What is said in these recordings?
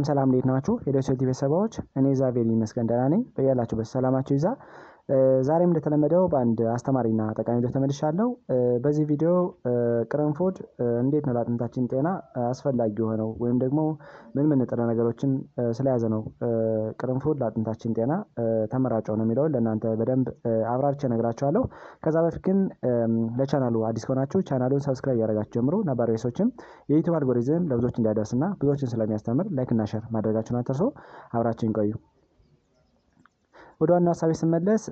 ሰላም እንዴት ናችሁ? የደሴት ቤተሰቦች እኔ ዛቬሪ ይመስገን ደህና ነኝ። በያላችሁበት ሰላማችሁ ይዛ። ዛሬም እንደተለመደው በአንድ አስተማሪና ጠቃሚ ቪዲዮ ተመልሻለሁ። በዚህ ቪዲዮ ቅርንፉድ እንዴት ነው ለአጥንታችን ጤና አስፈላጊ የሆነው ወይም ደግሞ ምን ንጥረ ነገሮችን ስለያዘ ነው ቅርንፉድ ለአጥንታችን ጤና ተመራጭ ነው የሚለውን ለእናንተ በደንብ አብራርቼ እነግራችኋለሁ። ከዛ በፊት ግን ለቻናሉ አዲስ ከሆናችሁ ቻናሉን ሰብስክራይብ ያደርጋችሁ ጀምሩ። ነባር ቤተሰቦችም የዩቲዩብ አልጎሪዝም ለብዙዎች እንዲያደርስና ብዙዎችን ስለሚያስተምር ላይክ እና ሼር ማድረጋችሁን አትርሱ። አብራችን ቆዩ። ወደ ዋናው ሀሳቤ ስመለስ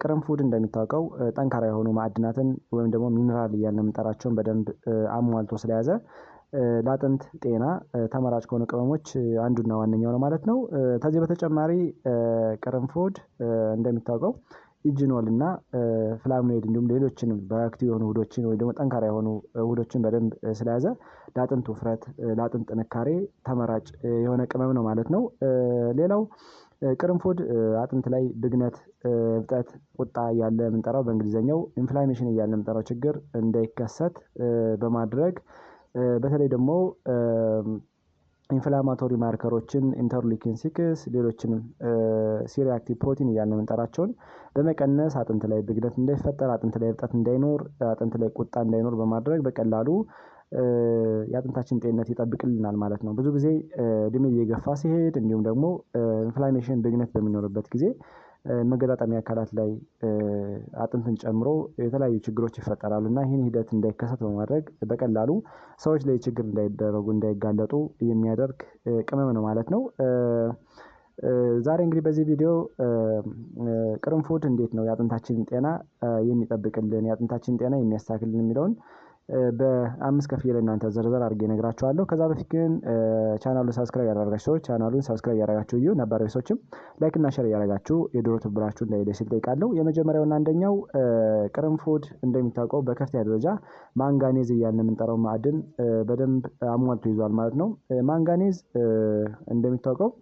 ቅርንፉድ እንደሚታወቀው ጠንካራ የሆኑ ማዕድናትን ወይም ደግሞ ሚነራል እያልን የምንጠራቸውን በደንብ አሟልቶ ስለያዘ ለአጥንት ጤና ተመራጭ ከሆኑ ቅመሞች አንዱና ዋነኛው ነው ማለት ነው። ከዚህ በተጨማሪ ቅርንፉድ እንደሚታወቀው ኢጂኖል እና ፍላቮኖይድ እንዲሁም ሌሎችንም ባዮአክቲቭ የሆኑ ውህዶችን ወይ ደግሞ ጠንካራ የሆኑ ውህዶችን በደንብ ስለያዘ ለአጥንት ውፍረት፣ ለአጥንት ጥንካሬ ተመራጭ የሆነ ቅመም ነው ማለት ነው። ሌላው ቅርንፉድ አጥንት ላይ ብግነት፣ እብጠት፣ ቁጣ እያለ የምንጠራው በእንግሊዘኛው ኢንፍላሜሽን እያለ የምንጠራው ችግር እንዳይከሰት በማድረግ በተለይ ደግሞ ኢንፍላማቶሪ ማርከሮችን ኢንተርሊኪን 6 ሌሎችንም ሲሪአክቲቭ ፕሮቲን እያልን የምንጠራቸውን በመቀነስ አጥንት ላይ ብግነት እንዳይፈጠር፣ አጥንት ላይ እብጠት እንዳይኖር፣ አጥንት ላይ ቁጣ እንዳይኖር በማድረግ በቀላሉ የአጥንታችን ጤንነት ይጠብቅልናል ማለት ነው። ብዙ ጊዜ እድሜ እየገፋ ሲሄድ እንዲሁም ደግሞ ኢንፍላሜሽን ብግነት በሚኖርበት ጊዜ መገጣጠሚያ አካላት ላይ አጥንትን ጨምሮ የተለያዩ ችግሮች ይፈጠራሉ እና ይህን ሂደት እንዳይከሰት በማድረግ በቀላሉ ሰዎች ላይ ችግር እንዳይጋለጡ የሚያደርግ ቅመም ነው ማለት ነው። ዛሬ እንግዲህ በዚህ ቪዲዮ ቅርንፉድ እንዴት ነው የአጥንታችንን ጤና የሚጠብቅልን የአጥንታችንን ጤና የሚያስተካክልን የሚለውን በ5 ከፍዬ ለእናንተ ዘርዘር አድርጌ እነግራችኋለሁ። ከዛ በፊት ግን ቻናሉን ሰብስክራይብ ያደረጋችሁ ሰዎች ቻናሉን ሰብስክራይብ ያደረጋችሁ እዩ፣ ነባር ሰዎችም ላይክ እና ሼር ያደረጋችሁ የድሮ ትብብራችሁን እንዳይደስል ጠይቃለሁ። የመጀመሪያውና አንደኛው ቅርንፉድ እንደሚታወቀው በከፍተኛ ደረጃ ማንጋኔዝ እያልን የምንጠራው ማዕድን በደንብ አሟልቶ ይዟል ማለት ነው። ማንጋኔዝ እንደሚታወቀው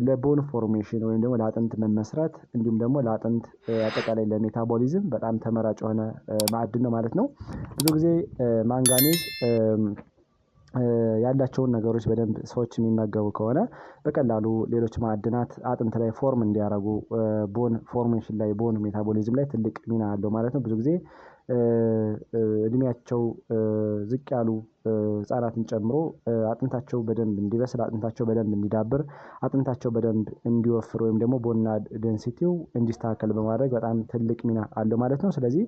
ለቦን ፎርሜሽን ወይም ደግሞ ለአጥንት መመስረት እንዲሁም ደግሞ ለአጥንት አጠቃላይ ለሜታቦሊዝም በጣም ተመራጭ የሆነ ማዕድን ነው ማለት ነው። ብዙ ጊዜ ማንጋኔዝ ያላቸውን ነገሮች በደንብ ሰዎች የሚመገቡ ከሆነ በቀላሉ ሌሎች ማዕድናት አጥንት ላይ ፎርም እንዲያደርጉ ቦን ፎርሜሽን ላይ ቦን ሜታቦሊዝም ላይ ትልቅ ሚና አለው ማለት ነው። ብዙ ጊዜ እድሜያቸው ዝቅ ያሉ ህጻናትን ጨምሮ አጥንታቸው በደንብ እንዲበስል፣ አጥንታቸው በደንብ እንዲዳብር፣ አጥንታቸው በደንብ እንዲወፍር ወይም ደግሞ ቦንና ዴንሲቲው እንዲስተካከል በማድረግ በጣም ትልቅ ሚና አለው ማለት ነው። ስለዚህ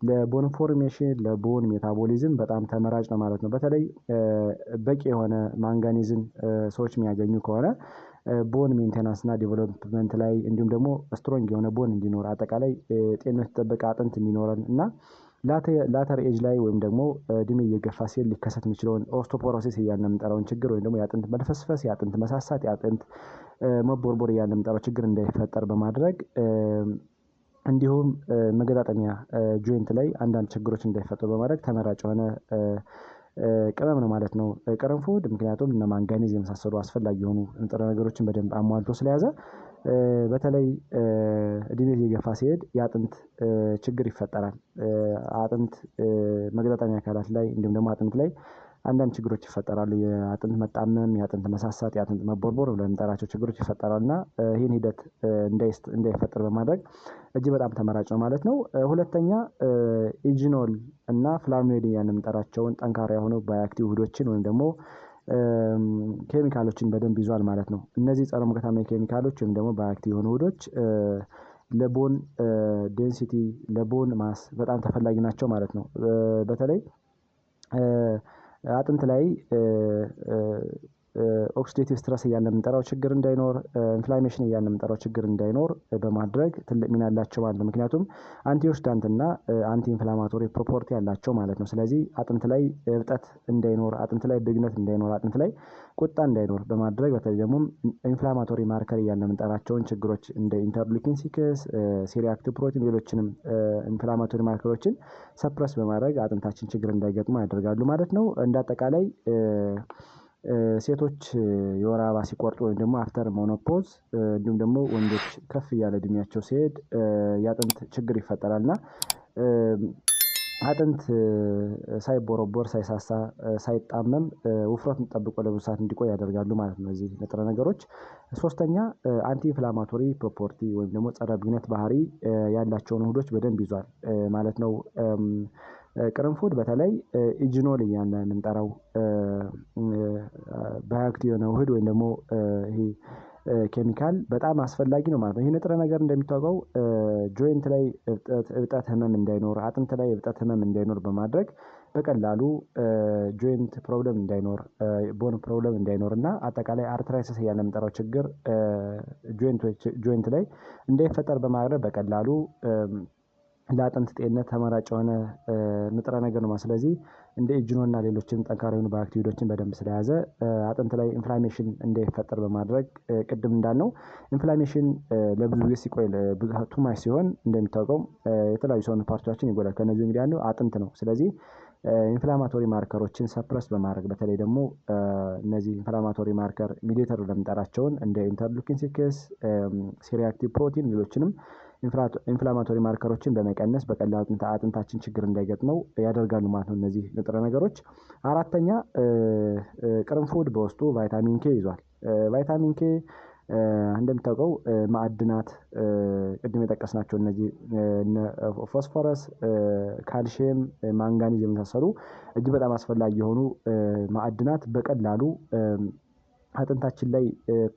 ለቦን ፎርሜሽን ለቦን ሜታቦሊዝም በጣም ተመራጭ ነው ማለት ነው። በተለይ በቂ የሆነ ማንጋኔዝን ሰዎች የሚያገኙ ከሆነ ቦን ሜንቴናንስ እና ዴቨሎፕመንት ላይ እንዲሁም ደግሞ ስትሮንግ የሆነ ቦን እንዲኖር አጠቃላይ ጤንነት የተጠበቀ አጥንት እንዲኖረን እና ላተር ኤጅ ላይ ወይም ደግሞ እድሜ እየገፋ ሲል ሊከሰት የሚችለውን ኦስቶፖሮሲስ እያልን የምንጠራውን ችግር ወይም ደግሞ የአጥንት መልፈስፈስ፣ የአጥንት መሳሳት፣ የአጥንት መቦርቦር እያልን የምንጠራው ችግር እንዳይፈጠር በማድረግ እንዲሁም መገጣጠሚያ ጆይንት ላይ አንዳንድ ችግሮች እንዳይፈጠሩ በማድረግ ተመራጭ የሆነ ቅመም ነው ማለት ነው ቅርንፉድ። ምክንያቱም እነ ማንጋኔዝ የመሳሰሉ አስፈላጊ የሆኑ ንጥረ ነገሮችን በደንብ አሟልቶ ስለያዘ በተለይ እድሜ እየገፋ ሲሄድ የአጥንት ችግር ይፈጠራል። አጥንት መገጣጠሚያ አካላት ላይ እንዲሁም ደግሞ አጥንት ላይ አንዳንድ ችግሮች ይፈጠራሉ። የአጥንት መጣመም፣ የአጥንት መሳሳት፣ የአጥንት መቦርቦር ብለን የምንጠራቸው ችግሮች ይፈጠራሉ እና ይህን ሂደት እንዳይፈጠር በማድረግ እጅግ በጣም ተመራጭ ነው ማለት ነው። ሁለተኛ ኢጂኖል እና ፍላቮኖይድ እያልን የምንጠራቸውን ጠንካራ የሆኑ ባዮአክቲቭ ውህዶችን ወይም ደግሞ ኬሚካሎችን በደንብ ይዟል ማለት ነው። እነዚህ ጸረ ሙቀታማ ኬሚካሎች ወይም ደግሞ ባዮአክቲቭ የሆኑ ውህዶች ለቦን ዴንሲቲ ለቦን ማስ በጣም ተፈላጊ ናቸው ማለት ነው። በተለይ አጥንት ላይ ኦክሲዴቲቭ ስትረስ እያልን የምንጠራው ችግር እንዳይኖር፣ ኢንፍላሜሽን እያልን የምንጠራው ችግር እንዳይኖር በማድረግ ትልቅ ሚና ያላቸው ማለት ነው። ምክንያቱም አንቲኦክሲዳንት እና አንቲ ኢንፍላማቶሪ ፕሮፐርቲ ያላቸው ማለት ነው። ስለዚህ አጥንት ላይ እብጠት እንዳይኖር፣ አጥንት ላይ ብግነት እንዳይኖር፣ አጥንት ላይ ቁጣ እንዳይኖር በማድረግ በተለይ ደግሞ ኢንፍላማቶሪ ማርከር እያልን የምንጠራቸውን ችግሮች እንደ ኢንተርሊኪን 6 ሲሪአክቲቭ ፕሮቲን ሌሎችንም ኢንፍላማቶሪ ማርከሮችን ሰፕረስ በማድረግ አጥንታችን ችግር እንዳይገጥሙ ያደርጋሉ ማለት ነው። እንደ አጠቃላይ ሴቶች የወር አበባ ሲቆርጡ ወይም ደግሞ አፍተር ሞኖፖዝ እንዲሁም ደግሞ ወንዶች ከፍ እያለ እድሜያቸው ሲሄድ የአጥንት ችግር ይፈጠራልና አጥንት ሳይቦረቦር ሳይሳሳ ሳይጣመም ውፍረቱን ጠብቆ ለብዙ ሰዓት እንዲቆይ ያደርጋሉ ማለት ነው እነዚህ ንጥረ ነገሮች። ሶስተኛ አንቲ ኢንፍላማቶሪ ፕሮፐርቲ ወይም ደግሞ ጸረ ብግነት ባህሪ ያላቸውን ውህዶች በደንብ ይዟል ማለት ነው። ቅርንፉድ በተለይ ኢጂኖል እያልን የምንጠራው ባዮአክቲቭ የሆነ ውህድ ወይም ደግሞ ይሄ ኬሚካል በጣም አስፈላጊ ነው ማለት ነው። ይህ ንጥረ ነገር እንደሚታወቀው ጆይንት ላይ እብጠት ህመም እንዳይኖር፣ አጥንት ላይ እብጠት ህመም እንዳይኖር በማድረግ በቀላሉ ጆይንት ፕሮብለም እንዳይኖር፣ ቦን ፕሮብለም እንዳይኖር እና አጠቃላይ አርትራይተስ እያልን የምንጠራው ችግር ጆይንት ላይ እንዳይፈጠር በማድረግ በቀላሉ ለአጥንት ጤንነት ተመራጭ የሆነ ንጥረ ነገር ነው። ስለዚህ እንደ ኢጅኖና ሌሎችም ጠንካራ የሆኑ ባክቴሪያዎችን በደንብ ስለያዘ አጥንት ላይ ኢንፍላሜሽን እንዳይፈጠር በማድረግ ቅድም እንዳልነው ኢንፍላሜሽን ለብዙ ጊዜ ሲቆይ ቱማች ሲሆን እንደሚታወቀው የተለያዩ ሰውነት ፓርቶችን ይጎዳል። ከነዚህ እንግዲህ አንዱ አጥንት ነው። ስለዚህ ኢንፍላማቶሪ ማርከሮችን ሰፕረስ በማድረግ በተለይ ደግሞ እነዚህ ኢንፍላማቶሪ ማርከር ሚዲተር ለምንጠራቸውን እንደ ኢንተርሉኪን 6 ሲሪአክቲቭ ፕሮቲን ሌሎችንም ኢንፍላማቶሪ ማርከሮችን በመቀነስ በቀላሉ አጥንታችን ችግር እንዳይገጥመው ያደርጋሉ ማለት ነው እነዚህ ንጥረ ነገሮች። አራተኛ ቅርንፉድ በውስጡ ቫይታሚን ኬ ይዟል። ቫይታሚን ኬ እንደሚታወቀው ማዕድናት ቅድም የጠቀስናቸው እነዚህ ፎስፎረስ፣ ካልሽየም፣ ማንጋኒዝ የመሳሰሉ እጅግ በጣም አስፈላጊ የሆኑ ማዕድናት በቀላሉ አጥንታችን ላይ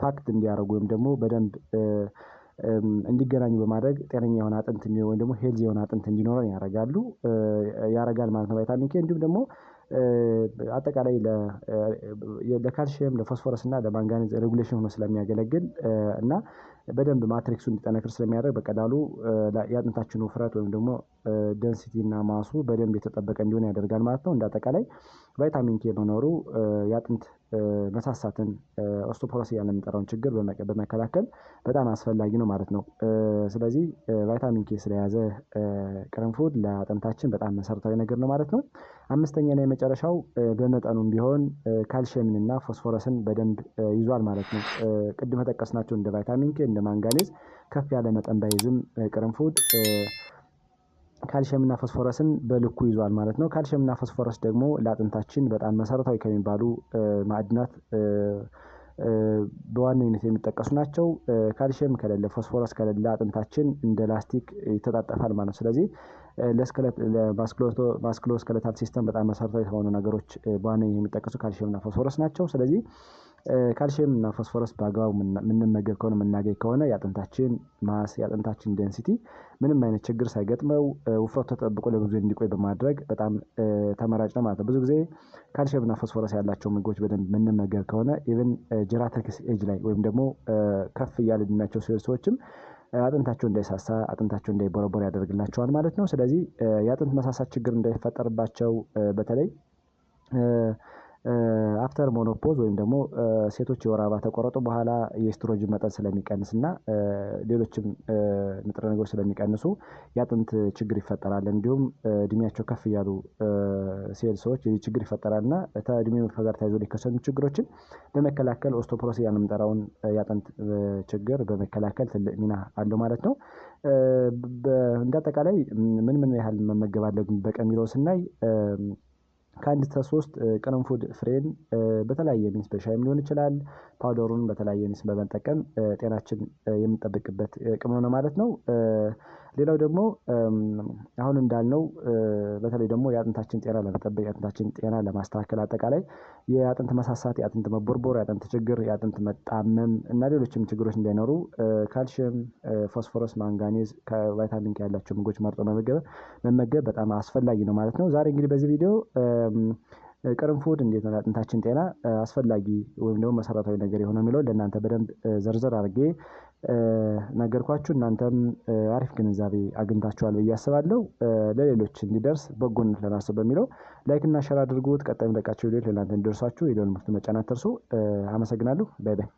ፓክት እንዲያደርጉ ወይም ደግሞ በደንብ እንዲገናኙ በማድረግ ጤነኛ የሆነ አጥንት ወይም ደግሞ ሄልዚ የሆነ አጥንት እንዲኖረን ያደርጋል ማለት ነው ቫይታሚን ኬ። እንዲሁም ደግሞ አጠቃላይ ለካልሽየም ለፎስፎረስ እና ለማንጋኒዝ ሬጉሌሽን ሆኖ ስለሚያገለግል እና በደንብ ማትሪክሱ እንዲጠነክር ስለሚያደርግ በቀላሉ የአጥንታችን ውፍረት ወይም ደግሞ ደንሲቲ እና ማሱ በደንብ የተጠበቀ እንዲሆን ያደርጋል ማለት ነው። እንደ አጠቃላይ ቫይታሚን ኬ መኖሩ የአጥንት መሳሳትን ኦስቶፖሮስ እያልን የምንጠራውን ችግር በመከላከል በጣም አስፈላጊ ነው ማለት ነው። ስለዚህ ቫይታሚን ኬ ስለያዘ ቅርንፉድ ለአጥንታችን በጣም መሰረታዊ ነገር ነው ማለት ነው። አምስተኛ እና የመጨረሻው በመጠኑም ቢሆን ካልሽየምን እና ፎስፎረስን በደንብ ይዟል ማለት ነው። ቅድም የጠቀስናቸው እንደ ቫይታሚን ኬ እንደ ማንጋኔዝ ከፍ ያለ መጠን ባይዝም ቅርንፉድ ካልሽየምና ፎስፎረስን በልኩ ይዟል ማለት ነው። ካልሽየምና ፎስፎረስ ደግሞ ለአጥንታችን በጣም መሰረታዊ ከሚባሉ ማዕድናት በዋነኝነት የሚጠቀሱ ናቸው። ካልሽየም ከሌለ ፎስፎረስ ከሌለ አጥንታችን እንደ ላስቲክ ይተጣጠፋል ማለት ነው። ስለዚህ ለማስኩሎስኬለታል ሲስተም በጣም መሰረታዊ ከሆኑ ነገሮች በዋነኝነት የሚጠቀሱ ካልሽየምና ፎስፎረስ ናቸው። ስለዚህ ካልሽየም እና ፎስፎረስ በአግባቡ የምንመገብ ከሆነ የምናገኝ ከሆነ የአጥንታችን ማስ የአጥንታችን ዴንሲቲ ምንም አይነት ችግር ሳይገጥመው ውፍረቱ ተጠብቆ ለብዙ እንዲቆይ በማድረግ በጣም ተመራጭ ነው ማለት ነው። ብዙ ጊዜ ካልሽየም እና ፎስፎረስ ያላቸው ምግቦች በደንብ የምንመገብ ከሆነ ኢቭን ጀራትሪክስ ኤጅ ላይ ወይም ደግሞ ከፍ እያለ እድሜያቸው ሲሆን ሰዎችም አጥንታቸው እንዳይሳሳ አጥንታቸው እንዳይቦረቦር ያደርግላቸዋል ማለት ነው። ስለዚህ የአጥንት መሳሳት ችግር እንዳይፈጠርባቸው በተለይ አፍተር ሞኖፖዝ ወይም ደግሞ ሴቶች የወር አበባ ተቆረጡ በኋላ የኤስትሮጅን መጠን ስለሚቀንስ እና ሌሎችም ንጥረ ነገሮች ስለሚቀንሱ የአጥንት ችግር ይፈጠራል። እንዲሁም እድሜያቸው ከፍ እያሉ ሲሄድ ሰዎች ይህ ችግር ይፈጠራል እና ከእድሜ መግፋት ጋር ተያይዞ ሊከሰቱ ችግሮችን በመከላከል ኦስቶፖሮስ እያልን የምንጠራውን የአጥንት ችግር በመከላከል ትልቅ ሚና አለው ማለት ነው። እንደ አጠቃላይ ምን ያህል መመገብ አለብን በቀን የሚለውን ስናይ ከአንድ እስከ 3 ቅርንፉድ ፍሬን በተለያየ ሚንስ በሻይም ሊሆን ይችላል ፓውደሩን በተለያየ ሚንስ በመጠቀም ጤናችን የምንጠብቅበት ቅመም ነው ማለት ነው። ሌላው ደግሞ አሁን እንዳልነው በተለይ ደግሞ የአጥንታችን ጤና ለመጠበቅ የአጥንታችን ጤና ለማስተካከል አጠቃላይ የአጥንት መሳሳት የአጥንት መቦርቦር የአጥንት ችግር የአጥንት መጣመም እና ሌሎችም ችግሮች እንዳይኖሩ ካልሽየም ፎስፎረስ ማንጋኔዝ ከቫይታሚን ኬ ያላቸው ምግቦች መርጦ መመገብ በጣም አስፈላጊ ነው ማለት ነው። ዛሬ እንግዲህ በዚህ ቪዲዮ ቅርንፉድ እንዴት ነው ለአጥንታችን ጤና አስፈላጊ ወይም ደግሞ መሰረታዊ ነገር የሆነ የሚለውን ለእናንተ በደንብ ዘርዘር አድርጌ ነገርኳችሁ። እናንተም አሪፍ ግንዛቤ አግኝታችኋል ብዬ አስባለሁ። ለሌሎች እንዲደርስ በጎነት ለማሰብ በሚለው ላይክ እና ሼር አድርጉት። ቀጣይ የምለቃቸው ቪዲዮዎች ለእናንተ እንዲደርሳችሁ የደወል ምልክቱን መጫን አትርሱ። አመሰግናለሁ። ባይ ባይ።